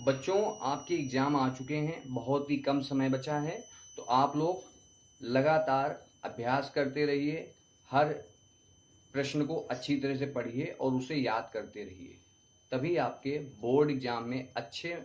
बच्चों, आपके एग्ज़ाम आ चुके हैं, बहुत ही कम समय बचा है, तो आप लोग लगातार अभ्यास करते रहिए। हर प्रश्न को अच्छी तरह से पढ़िए और उसे याद करते रहिए, तभी आपके बोर्ड एग्ज़ाम में अच्छे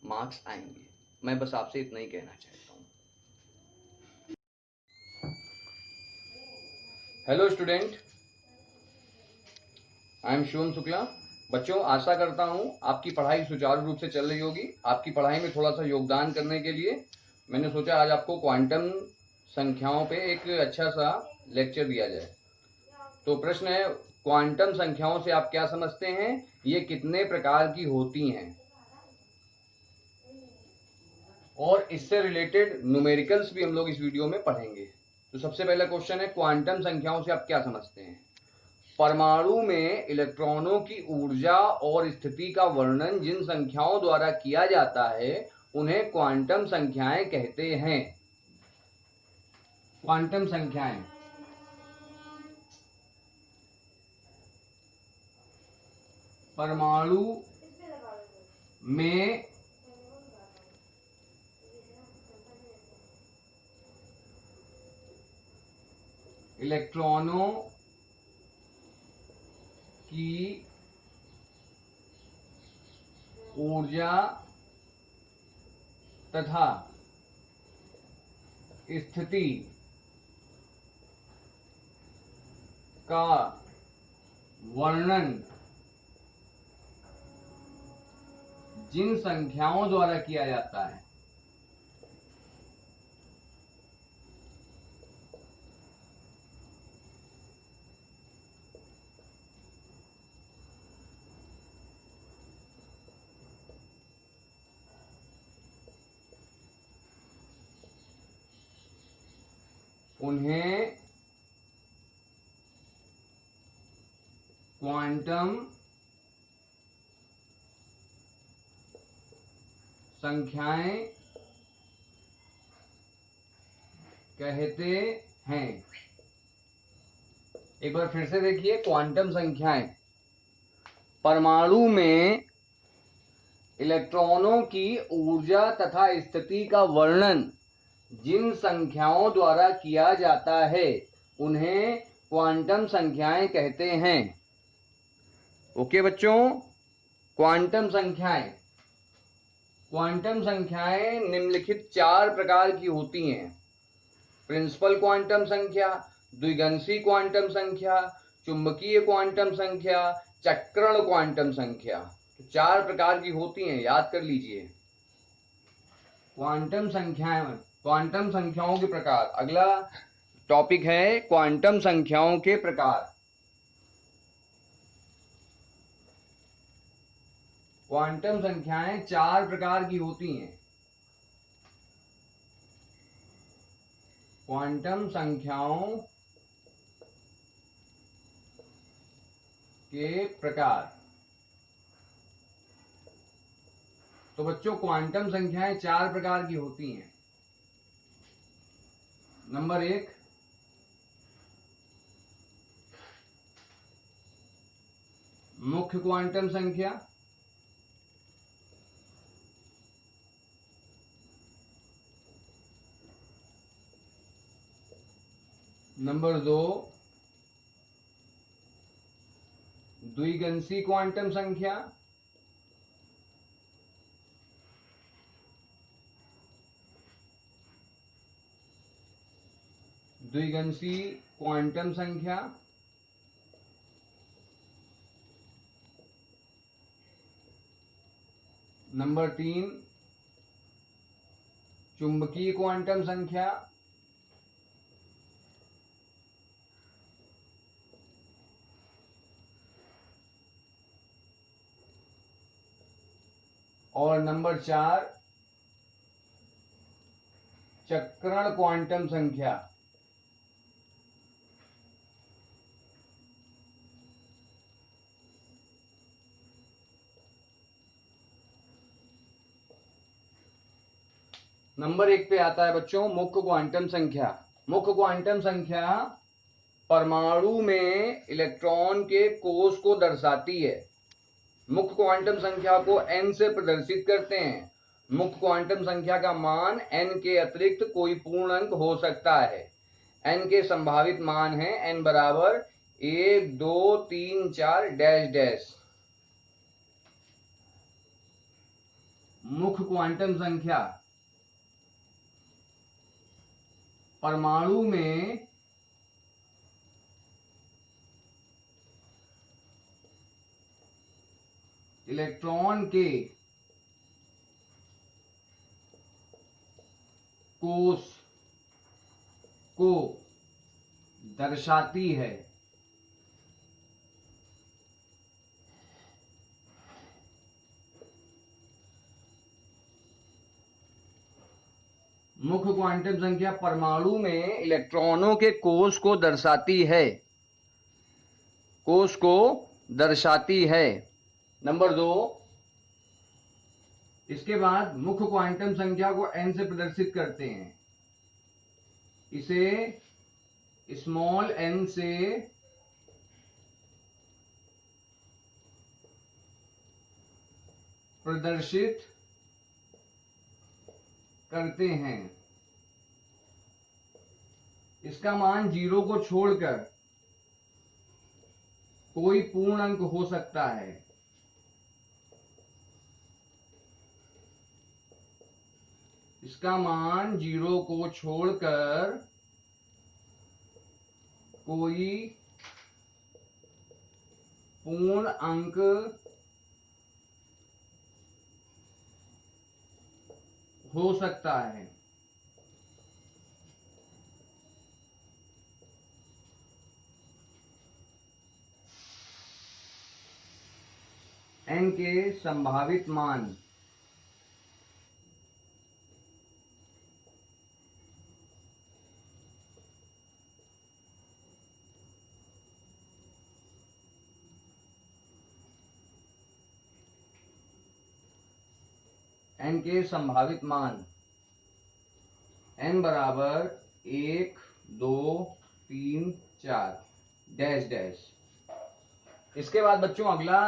मार्क्स आएंगे। मैं बस आपसे इतना ही कहना चाहता हूँ। Hello student, I am Shivam Shukla. बच्चों, आशा करता हूँ आपकी पढ़ाई सुचारू रूप से चल रही होगी। आपकी पढ़ाई में थोड़ा सा योगदान करने के लिए मैंने सोचा आज आपको क्वांटम संख्याओं पे एक अच्छा सा लेक्चर दिया जाए। तो प्रश्न है, क्वांटम संख्याओं से आप क्या समझते हैं, ये कितने प्रकार की होती हैं, और इससे रिलेटेड न्यूमेरिकल्स भी हम लोग इस वीडियो में पढ़ेंगे। तो सबसे पहला क्वेश्चन है, क्वांटम संख्याओं से आप क्या समझते हैं। परमाणु में इलेक्ट्रॉनों की ऊर्जा और स्थिति का वर्णन जिन संख्याओं द्वारा किया जाता है उन्हें क्वांटम संख्याएं कहते हैं। क्वांटम संख्याएं परमाणु में इलेक्ट्रॉनों की ऊर्जा तथा स्थिति का वर्णन जिन संख्याओं द्वारा किया जाता है उन्हें क्वांटम संख्याएं कहते हैं। एक बार फिर से देखिए, क्वांटम संख्याएं परमाणु में इलेक्ट्रॉनों की ऊर्जा तथा स्थिति का वर्णन जिन संख्याओं द्वारा किया जाता है उन्हें क्वांटम संख्याएं कहते हैं। ओके बच्चों, क्वांटम संख्याएं निम्नलिखित 4 प्रकार की होती हैं। प्रिंसिपल क्वांटम संख्या, द्विगंशी क्वांटम संख्या, चुंबकीय क्वांटम संख्या, चक्रण क्वांटम संख्या। तो 4 प्रकार की होती हैं, याद कर लीजिए। क्वांटम संख्याओं के प्रकार। अगला टॉपिक है क्वांटम संख्याओं के प्रकार। क्वांटम संख्याएं 4 प्रकार की होती हैं। क्वांटम संख्याओं के प्रकार। तो बच्चों, क्वांटम संख्याएं 4 प्रकार की होती हैं। नंबर 1, मुख्य क्वांटम संख्या। नंबर 2, द्विगंशी क्वांटम संख्या। द्विगंशी क्वांटम संख्या। नंबर 3, चुंबकीय क्वांटम संख्या। और नंबर 4, चक्रण क्वांटम संख्या। नंबर 1 पे आता है बच्चों मुख्य क्वांटम संख्या। मुख्य क्वांटम संख्या परमाणु में इलेक्ट्रॉन के कोष को दर्शाती है। मुख्य क्वांटम संख्या को n से प्रदर्शित करते हैं। मुख्य क्वांटम संख्या का मान n के अतिरिक्त कोई पूर्ण अंक हो सकता है। n के संभावित मान हैं n बराबर 1, 2, 3, 4 डैश डैश। मुख्य क्वांटम संख्या परमाणु में इलेक्ट्रॉन के कोष को दर्शाती है। मुख्य क्वांटम संख्या परमाणु में इलेक्ट्रॉनों के कोष को दर्शाती है। कोष को दर्शाती है। नंबर 2, इसके बाद मुख्य क्वांटम संख्या को n से प्रदर्शित करते हैं। इसे स्मॉल n से प्रदर्शित करते हैं। इसका मान 0 को छोड़कर कोई पूर्ण अंक हो सकता है। इसका मान 0 को छोड़कर कोई पूर्ण अंक हो सकता है। n के संभावित मान n के संभावित मान n बराबर 1, 2, 3, 4 डैश डैश। इसके बाद बच्चों अगला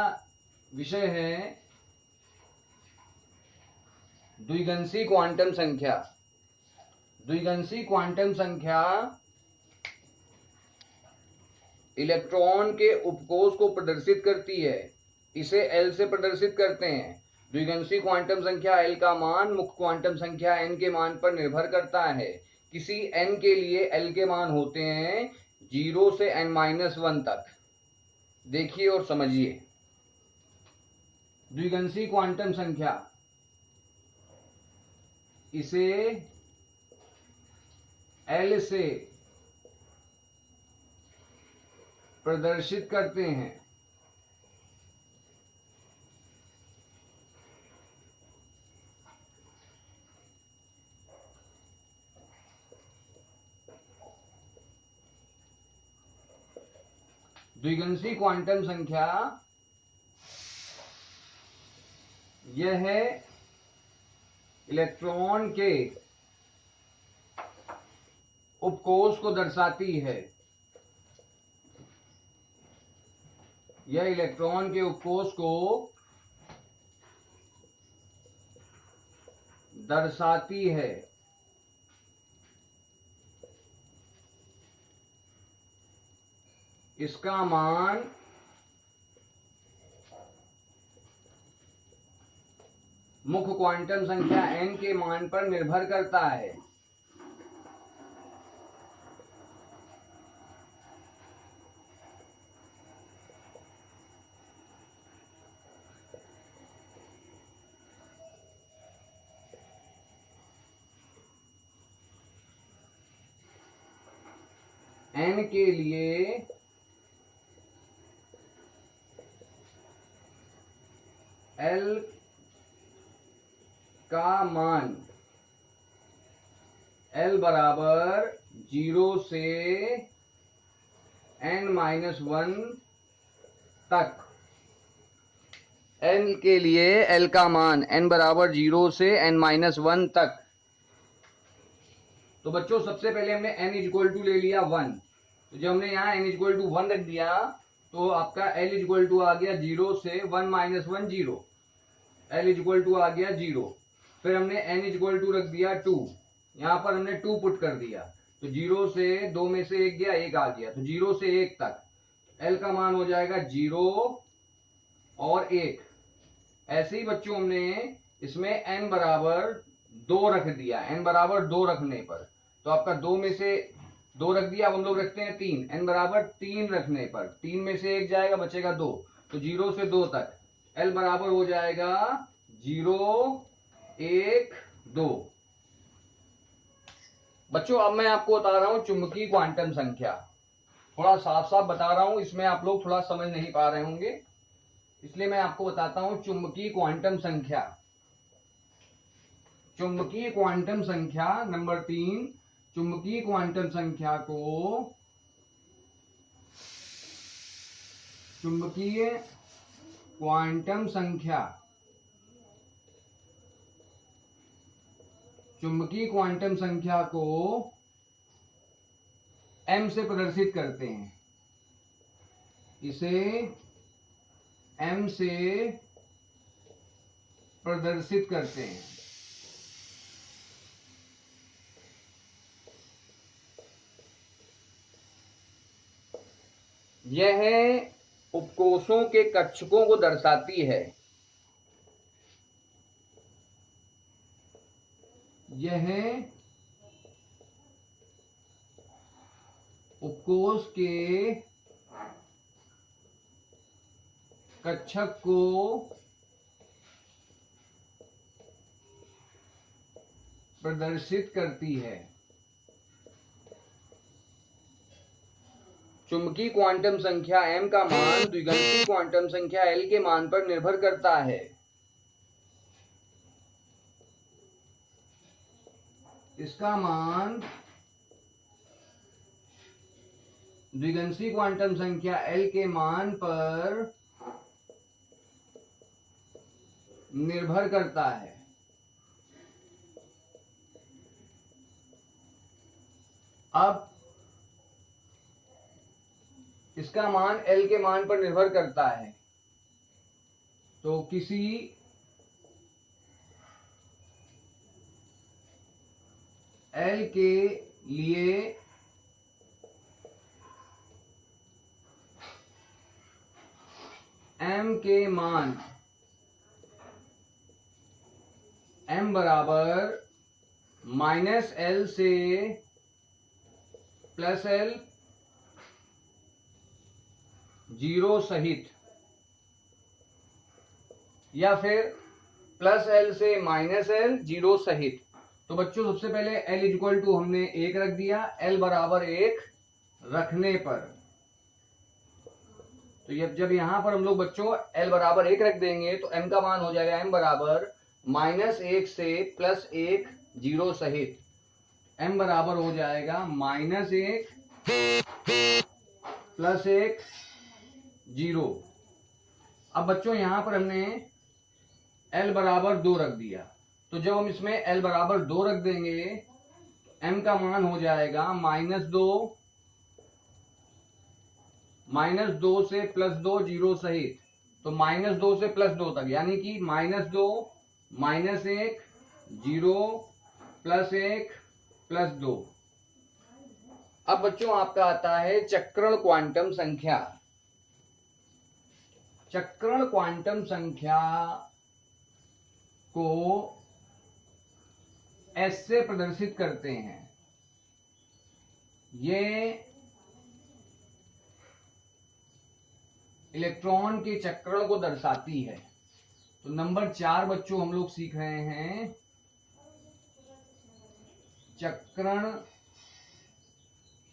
विषय है द्विगंशी क्वांटम संख्या। द्विगंशी क्वांटम संख्या इलेक्ट्रॉन के उपकोष को प्रदर्शित करती है। इसे L से प्रदर्शित करते हैं। द्विगंशी क्वांटम संख्या L का मान मुख्य क्वांटम संख्या n के मान पर निर्भर करता है। किसी n के लिए L के मान होते हैं 0 से n-1 तक। देखिए और समझिए। द्विगंशी क्वांटम संख्या इसे L से प्रदर्शित करते हैं। द्विगंशी क्वांटम संख्या यह है इलेक्ट्रॉन के उपकोष को दर्शाती है। यह इलेक्ट्रॉन के उपकोष को दर्शाती है। इसका मान मुख्य क्वांटम संख्या n के मान पर निर्भर करता है। n के लिए L का मान L बराबर 0 से n-1 तक। n के लिए L का मान n बराबर 0 से n-1 तक। तो बच्चों सबसे पहले हमने n इक्वल टू ले लिया 1। तो जब हमने यहाँ n इक्वल टू 1 रख दिया तो आपका L इक्वल टू आ गया 0 से 1 माइनस 1 0, L इक्वल टू आ गया 0। फिर हमने N इक्वल टू रख दिया 2, यहाँ पर हमने 2 पुट कर दिया, तो 0 से 2 में से 1 गया, 1 आ गया, तो 0 से 1 तक L का मान हो जाएगा 0 और 1। ऐसे ही बच्चों हमने इसमें n बराबर 2 रख दिया, n बराबर 2 रखने पर तो आपका 2 में से 2 रख दिया, अब हम लोग रखते हैं 3, n बराबर 3 रखने पर 3 में से 1 जाएगा, बचेगा 2, तो 0 से 2 तक L बराबर हो जाएगा 0 1 2। बच्चों अब मैं आपको बता रहा हूं चुंबकीय क्वांटम संख्या, थोड़ा साफ साफ बता रहा हूं, इसमें आप लोग थोड़ा समझ नहीं पा रहे होंगे, इसलिए मैं आपको बताता हूं चुंबकीय क्वांटम संख्या। चुंबकीय क्वांटम संख्या नंबर 3, चुंबकीय क्वांटम संख्या को चुंबकीय क्वांटम संख्या चुंबकीय क्वांटम संख्या को m से प्रदर्शित करते हैं, इसे m से प्रदर्शित करते हैं। यह उपकोषों के कक्षकों को दर्शाती है, यह उपकोष के कक्षक को प्रदर्शित करती है। चुंबकीय क्वांटम संख्या m का मान द्विगंती क्वांटम संख्या L के मान पर निर्भर करता है। इसका मान द्विगंती क्वांटम संख्या L के मान पर निर्भर करता है। अब इसका मान L के मान पर निर्भर करता है, तो किसी L के लिए m के मान m बराबर -L से +L 0 सहित, या फिर +L से -L 0 सहित। तो बच्चों सबसे पहले L इक्वल टू हमने 1 रख दिया, L बराबर 1 रखने पर, तो जब यहां पर हम लोग बच्चों L बराबर 1 रख देंगे तो m का मान हो जाएगा m बराबर -1 से +1 0 सहित, m बराबर हो जाएगा -1 +1 0। अब बच्चों यहां पर हमने L बराबर 2 रख दिया, तो जब हम इसमें L बराबर 2 रख देंगे m का मान हो जाएगा -2 से +2 0 सहित, तो -2 से +2 तक, यानी कि -2 -1 0 +1 +2। अब बच्चों आपका आता है चक्रण क्वांटम संख्या। चक्रण क्वांटम संख्या को S से प्रदर्शित करते हैं, ये इलेक्ट्रॉन के चक्रण को दर्शाती है। तो नंबर 4 बच्चों हम लोग सीख रहे हैं चक्रण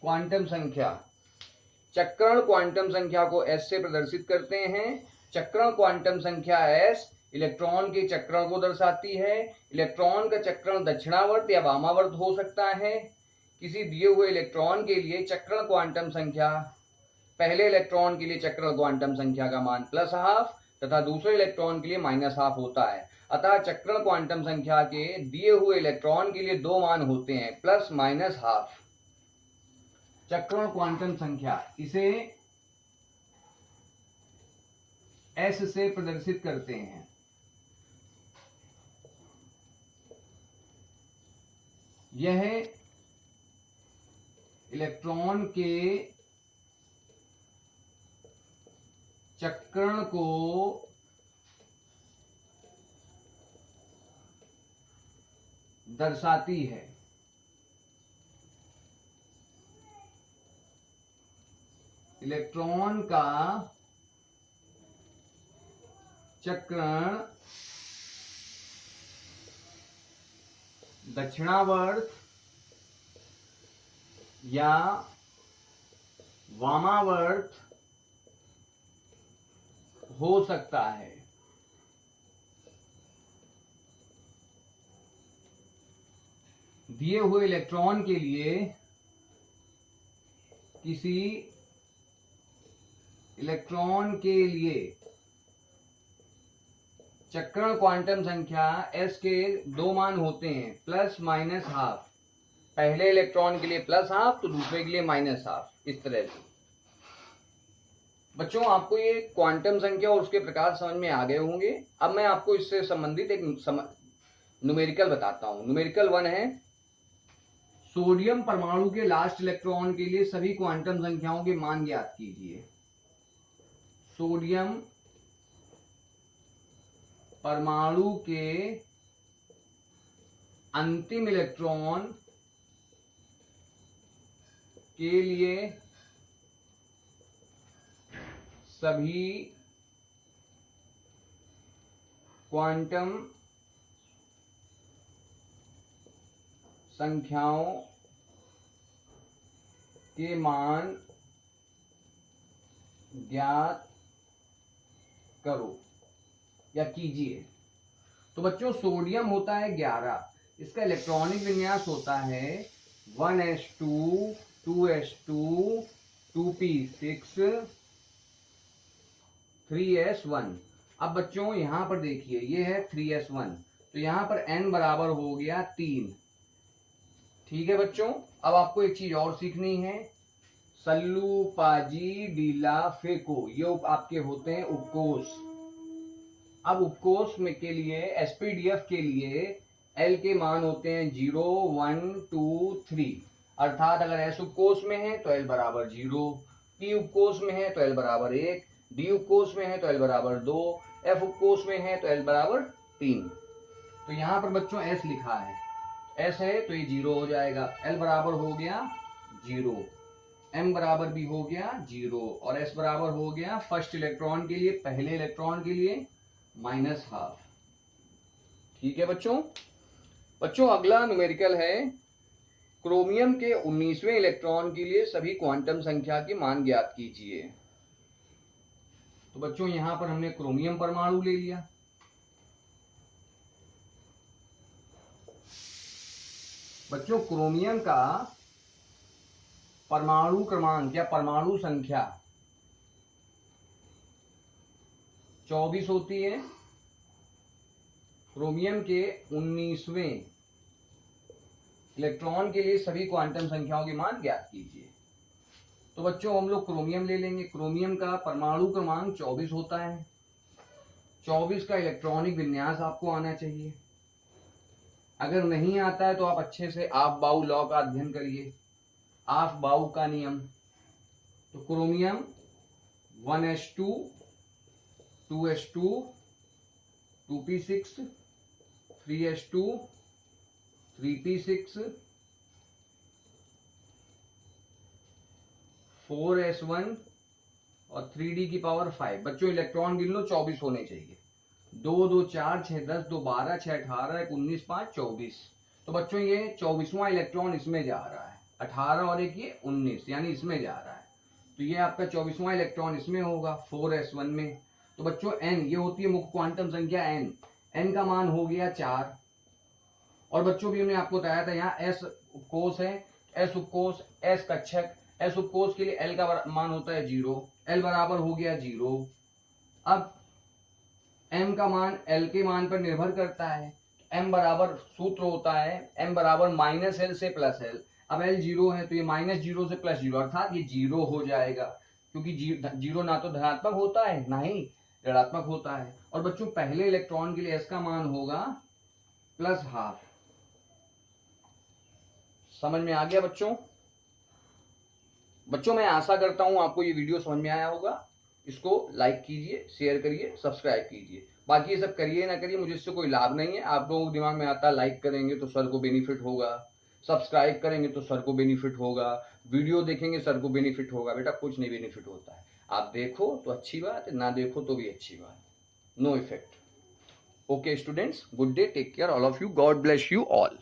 क्वांटम संख्या। चक्रण क्वांटम संख्या को S से प्रदर्शित करते हैं। चक्रण क्वांटम संख्या S इलेक्ट्रॉन के चक्रण को दर्शाती है। इलेक्ट्रॉन का चक्रण दक्षिणावर्त या वामावर्त हो सकता है। किसी दिए हुए इलेक्ट्रॉन के लिए चक्रण क्वांटम संख्या, पहले इलेक्ट्रॉन के लिए चक्रण क्वांटम संख्या का मान +12 तथा दूसरे इलेक्ट्रॉन के लिए -12 होता है। अतः चक्रण क्वांटम संख्या के दिए हुए इलेक्ट्रॉन के लिए 2 मान होते हैं, +-12। चक्रण क्वांटम संख्या, इसे एस से प्रदर्शित करते हैं। यह इलेक्ट्रॉन के चक्रण को दर्शाती है। इलेक्ट्रॉन का चक्रण दक्षिणावर्त या वामावर्त हो सकता है। दिए हुए इलेक्ट्रॉन के लिए किसी इलेक्ट्रॉन के लिए चक्रण क्वांटम संख्या s के दो मान होते हैं, प्लस माइनस हाफ। पहले इलेक्ट्रॉन के लिए प्लस हाफ तो दूसरे के लिए माइनस हाफ, इस तरह से। बच्चों, आपको ये क्वांटम संख्या और उसके प्रकार समझ में आ गए होंगे। अब मैं आपको इससे संबंधित एक न्यूमेरिकल बताता हूं। न्यूमेरिकल 1 है, सोडियम परमाणु के लास्ट इलेक्ट्रॉन के लिए सभी क्वांटम संख्याओं के मान ज्ञात कीजिए। सोडियम परमाणु के अंतिम इलेक्ट्रॉन के लिए सभी क्वांटम संख्याओं के मान ज्ञात करो या कीजिए। तो बच्चों, सोडियम होता है 11, इसका इलेक्ट्रॉनिक विन्यास होता है 1s2 2s2 2p6 3s1। अब बच्चों यहां पर देखिए, ये है 3s1, तो यहां पर n बराबर हो गया 3। ठीक है बच्चों, अब आपको एक चीज और सीखनी है। सल्लू, पाजी, डीला, फेको, ये आपके होते हैं उपकोष। अब उपकोष में के लिए, एसपीडीएफ के लिए एल के मान होते हैं 0 1 2 3, अर्थात अगर एस उपकोष में है तो एल बराबर 0, पी उपकोष में है तो एल बराबर 1, डी उपकोष में है तो एल बराबर 2, एफ उपकोष में है तो एल बराबर 3। तो यहां पर बच्चों एस लिखा है, एस है तो ये 0 हो जाएगा, एल बराबर हो गया 0, एम बराबर भी हो गया 0 और एस बराबर हो गया फर्स्ट इलेक्ट्रॉन के लिए, पहले इलेक्ट्रॉन के लिए माइनस हाफ। ठीक है बच्चों। बच्चों, अगला न्यूमेरिकल है, क्रोमियम के 19वें इलेक्ट्रॉन के लिए सभी क्वांटम संख्या के मान ज्ञात कीजिए। तो बच्चों, यहां पर हमने क्रोमियम परमाणु ले लिया। बच्चों, क्रोमियम का परमाणु क्रमांक या परमाणु संख्या 24 होती है। क्रोमियम के 19वें इलेक्ट्रॉन के लिए सभी क्वांटम संख्याओं के मान ज्ञात कीजिए। तो बच्चों, हम लोग क्रोमियम ले लेंगे। क्रोमियम का परमाणु क्रमांक 24 होता है। 24 का इलेक्ट्रॉनिक विन्यास आपको आना चाहिए। अगर नहीं आता है तो आप अच्छे से आप बाउ लॉ का अध्ययन करिए, आप बाउ का नियम। तो chromium 1s2 2s2 2p6 3s2 3p6 4s1 और 3d की पावर 5। बच्चों, इलेक्ट्रॉन गिन लो, 24 होने चाहिए। 2 2 4 6 10 2 12 6 18 1 19 5 24। तो बच्चों, ये 24वां इलेक्ट्रॉन इसमें जा रहा है, 18 और एक ये 19, यानी इसमें जा रहा है। तो ये आपका 24वां इलेक्ट्रॉन इसमें होगा 4s1 में। तो बच्चों, n ये होती है मुख्य क्वांटम संख्या n, n का मान हो गया 4। और बच्चों भी हमने आपको बताया था, यहाँ s उपकोष है, s उपकोष, s कक्षक, s उपकोष के लिए l का मान होता है 0, l बराबर हो गया 0। अब m का मान l के मान पर निर्भर करता है। m बराबर सूत्र होता है m बराबर माइनस एल से प्लस एल। अब l 0 है तो ये माइनस 0 से प्लस 0, अर्थात ये 0 हो जाएगा, क्योंकि 0 ना तो धनात्मक होता है ना ही ऋणात्मक होता है। और बच्चों पहले इलेक्ट्रॉन के लिए S का मान होगा +12। समझ में आ गया बच्चों? बच्चों मैं आशा करता हूं आपको ये वीडियो समझ में आया होगा। इसको लाइक कीजिए, शेयर करिए, सब्सक्राइब कीजिए। बाकी ये सब करिए ना करिए, मुझे इससे कोई लाभ नहीं है। आप लोगों के दिमाग में आता है लाइक करेंगे तो सर को बेनिफिट होगा, सब्सक्राइब करेंगे तो सर को बेनिफिट होगा, वीडियो देखेंगे सर को बेनिफिट होगा। बेटा कुछ नहीं बेनिफिट होता है। आप देखो तो अच्छी बात है, ना देखो तो भी अच्छी बात, no effect. Okay students, good day, take care all of you, God bless you all.